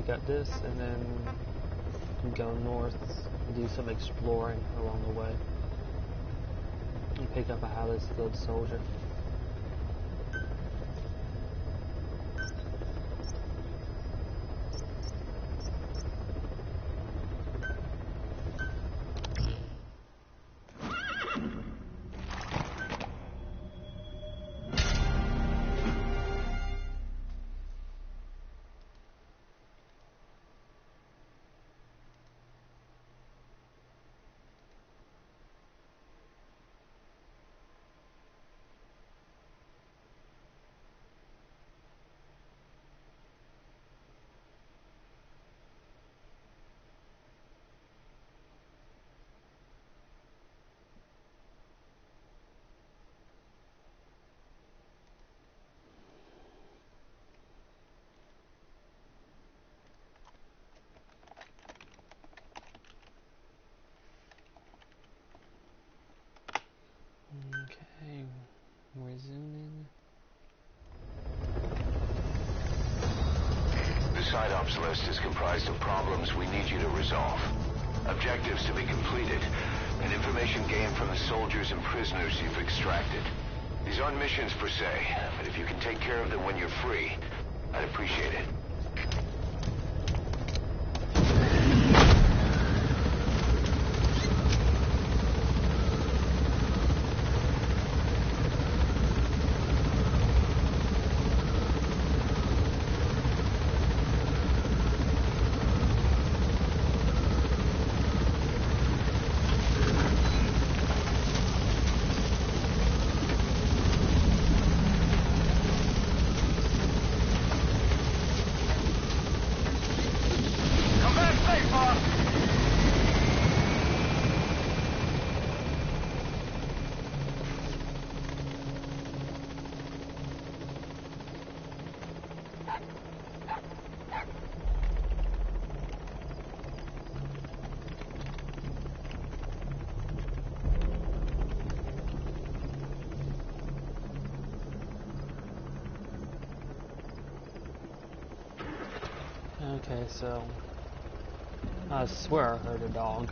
pick up this and then go north and do some exploring along the way. And pick up a highly skilled soldier. Okay, resuming. The side ops list is comprised of problems we need you to resolve. Objectives to be completed, and information gained from the soldiers and prisoners you've extracted. These aren't missions per se, but if you can take care of them when you're free, I'd appreciate it. Okay, so I swear I heard a dog.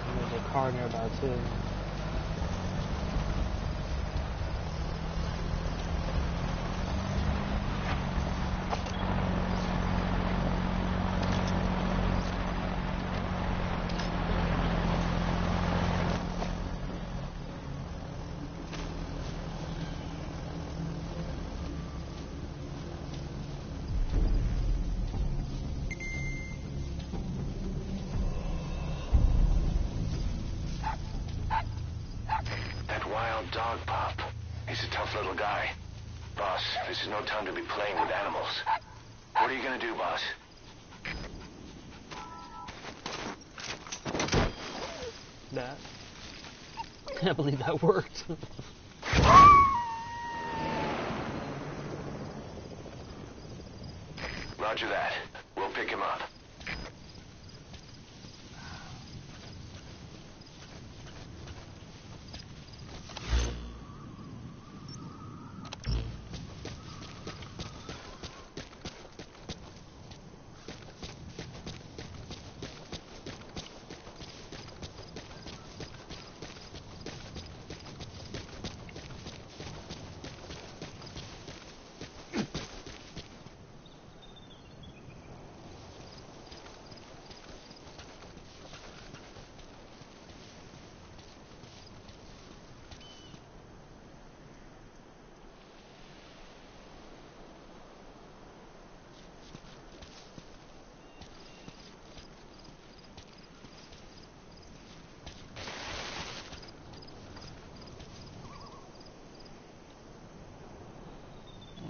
And there's a car nearby too. Dog pup. He's a tough little guy. Boss, this is no time to be playing with animals. What are you gonna do, boss? That. I can't believe that worked. Roger that. We'll pick him up.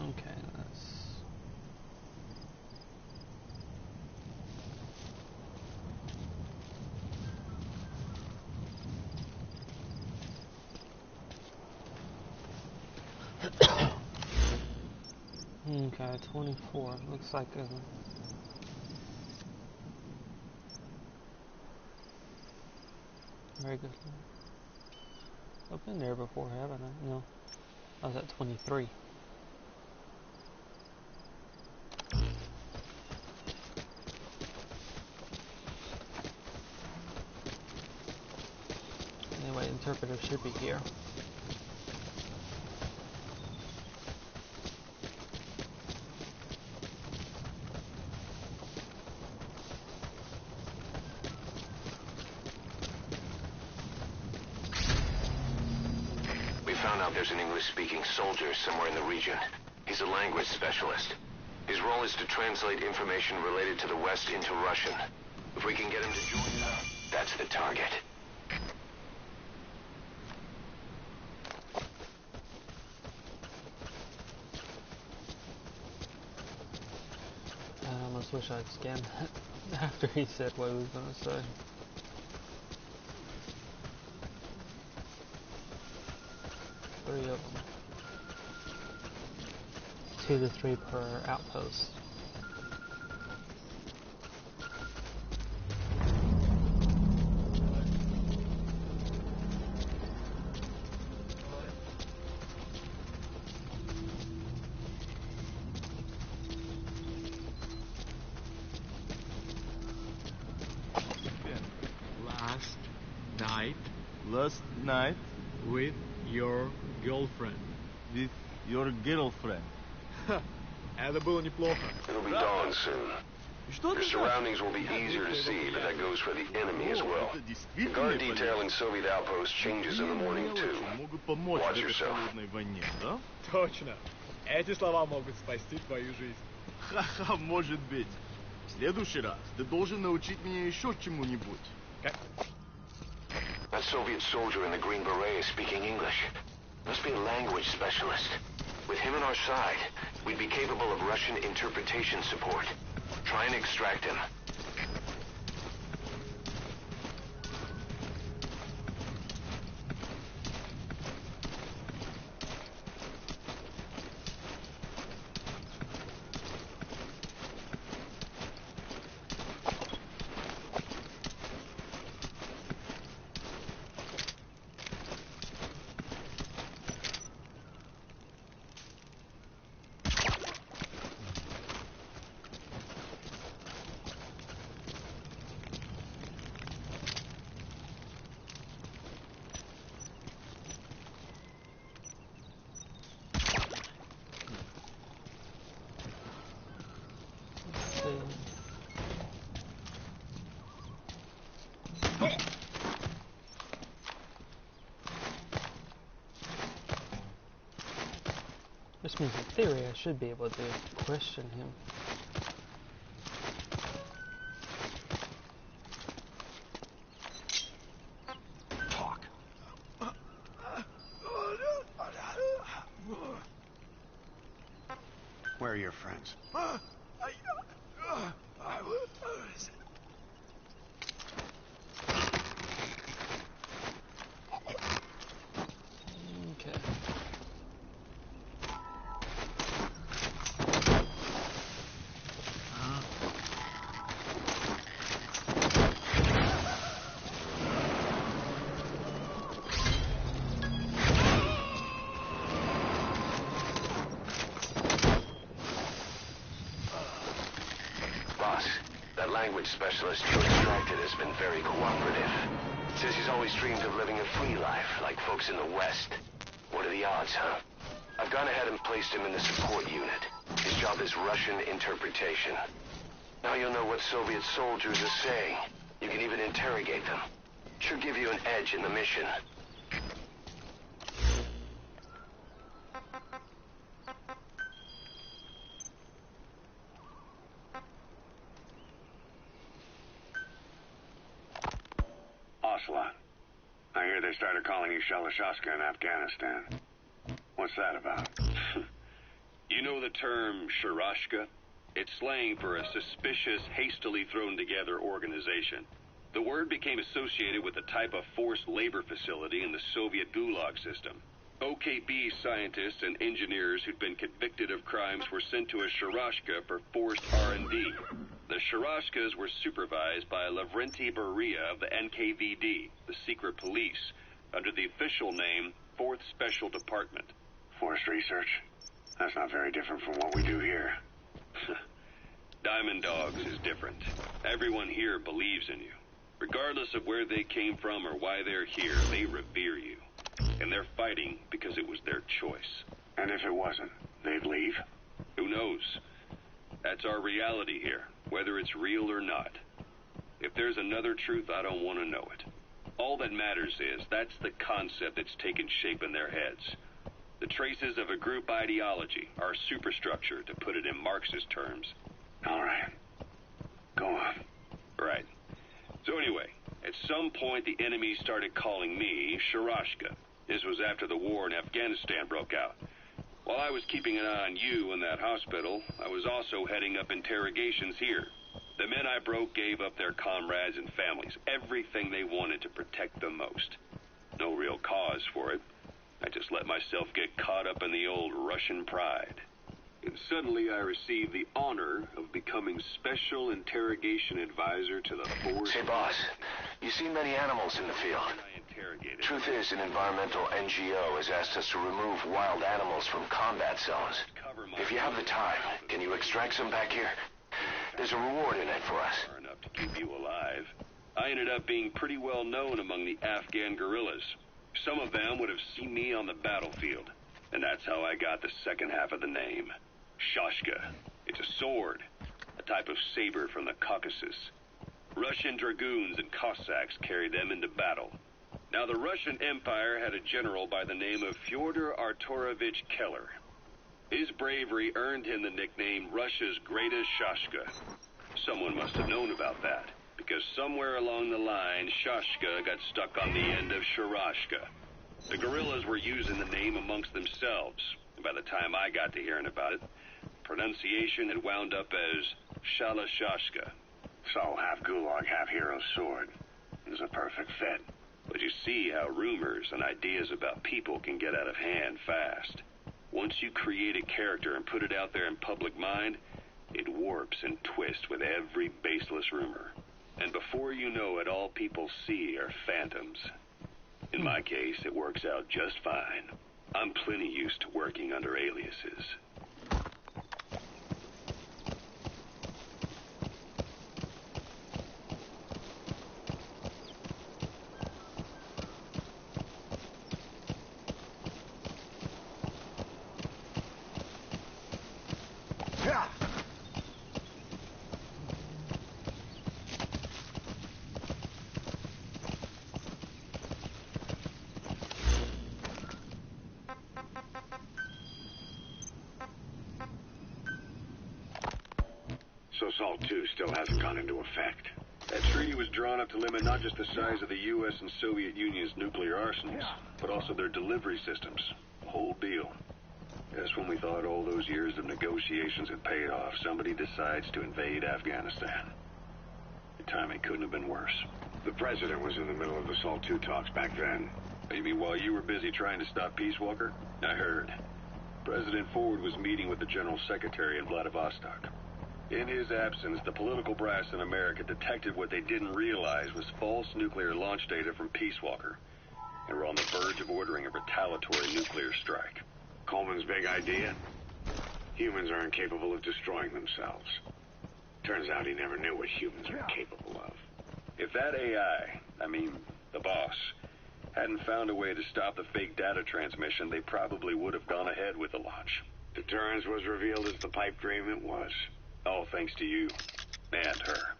Okay, let's... Okay, 24. Looks like a... very good. I've been there before, haven't I? No. I was at 23. Interpretor should be here. We found out there's an English-speaking soldier somewhere in the region. He's a language specialist. His role is to translate information related to the West into Russian. If we can get him to join us, that's the target. I almost wish I'd scanned that after he said what he was going to say. Three of them. 2 to 3 per outpost. Last night with your girlfriend. with your girlfriend. Это было неплохо. It'll be dawn soon. Что Your ты surroundings will be easier to see, but that goes for the enemy as well. The guard detail in Soviet outposts changes in the morning too. Могут помочь Watch в этой yourself. холодной войне, да? Точно. Эти слова могут спасти твою жизнь. Ха-ха, может быть. В следующий раз ты должен научить меня еще чему-нибудь. Как? That Soviet soldier in the green beret is speaking English. Must be a language specialist. With him on our side, we'd be capable of Russian interpretation support. Try and extract him. Which means in theory I should be able to question him. Talk. Where are your friends? Okay. Boss, that language specialist you extracted has been very cooperative. Says he's always dreamed of living a free life, like folks in the West. What are the odds, huh? I've gone ahead and placed him in the support unit. His job is Russian interpretation. Now you'll know what Soviet soldiers are saying. You can even interrogate them. Should give you an edge in the mission. Ocelot. I hear they started calling you Shalashaska in Afghanistan. What's that about? You know the term Sharashka? It's slang for a suspicious, hastily thrown together organization. The word became associated with a type of forced labor facility in the Soviet Gulag system. OKB scientists and engineers who'd been convicted of crimes were sent to a Sharashka for forced R&D. The Sharashkas were supervised by Lavrenti Beria of the NKVD, the secret police, under the official name 4th Special Department. Forced research? That's not very different from what we do here. Diamond Dogs is different. Everyone here believes in you. Regardless of where they came from or why they're here, they revere you. And they're fighting because it was their choice. And if it wasn't, they'd leave? Who knows? That's our reality here, whether it's real or not. If there's another truth, I don't want to know it. All that matters is that's the concept that's taken shape in their heads. The traces of a group ideology, our superstructure, to put it in Marxist terms. All right. Go on. Right. So anyway, at some point the enemy started calling me Sharashka. This was after the war in Afghanistan broke out. While I was keeping an eye on you in that hospital, I was also heading up interrogations here. The men I broke gave up their comrades and families, everything they wanted to protect the most. No real cause for it. I just let myself get caught up in the old Russian pride. And suddenly I received the honor of becoming Special Interrogation Advisor to the Force. Say, boss, you see many animals in the field. Truth is, an environmental NGO has asked us to remove wild animals from combat zones. If you have the time, can you extract some back here? There's a reward in it for us. Enough to keep you alive. I ended up being pretty well known among the Afghan guerrillas. Some of them would have seen me on the battlefield, and that's how I got the second half of the name. Shashka. It's a sword, a type of saber from the Caucasus. Russian dragoons and Cossacks carried them into battle. Now, the Russian Empire had a general by the name of Fyodor Arturovich Keller. His bravery earned him the nickname Russia's Greatest Shashka. Someone must have known about that, because somewhere along the line, Shashka got stuck on the end of Sharashka. The guerrillas were using the name amongst themselves, and by the time I got to hearing about it, pronunciation had wound up as Shalashashka. So, half gulag, half hero sword. It was a perfect fit. But you see how rumors and ideas about people can get out of hand fast. Once you create a character and put it out there in public mind, it warps and twists with every baseless rumor. And before you know it, all people see are phantoms. In my case, it works out just fine. I'm plenty used to working under aliases. So SALT 2 still hasn't gone into effect. That treaty was drawn up to limit not just the size of the U.S. and Soviet Union's nuclear arsenals, but also their delivery systems. The whole deal. Just when we thought all those years of negotiations had paid off, somebody decides to invade Afghanistan. The timing couldn't have been worse. The president was in the middle of the SALT 2 talks back then. Maybe while you were busy trying to stop Peace Walker? I heard. President Ford was meeting with the General Secretary in Vladivostok. In his absence, the political brass in America detected what they didn't realize was false nuclear launch data from Peace Walker, and were on the verge of ordering a retaliatory nuclear strike. Coleman's big idea? Humans are incapable of destroying themselves. Turns out he never knew what humans are capable of. If that AI, the boss, hadn't found a way to stop the fake data transmission, they probably would have gone ahead with the launch. Deterrence was revealed as the pipe dream it was. All thanks to you. And her.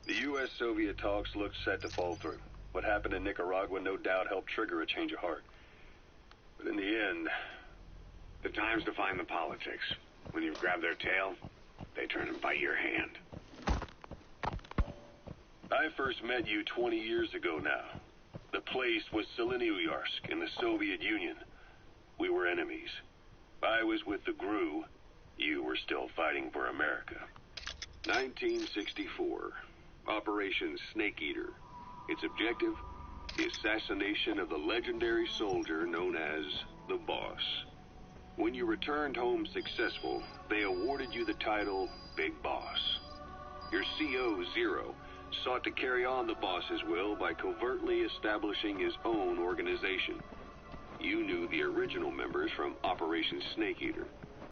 The U.S.-Soviet talks looked set to fall through. What happened in Nicaragua no doubt helped trigger a change of heart. But in the end... The time's define the politics. When you've grabbed their tail, they turn and bite your hand. I first met you 20 years ago now. The place was Selenouyarsk in the Soviet Union. We were enemies. I was with the GRU. You were still fighting for America. 1964. Operation Snake Eater. Its objective? The assassination of the legendary soldier known as the Boss. When you returned home successful, they awarded you the title Big Boss. Your CO, Zero, sought to carry on the boss's will by covertly establishing his own organization. You knew the original members from Operation Snake Eater.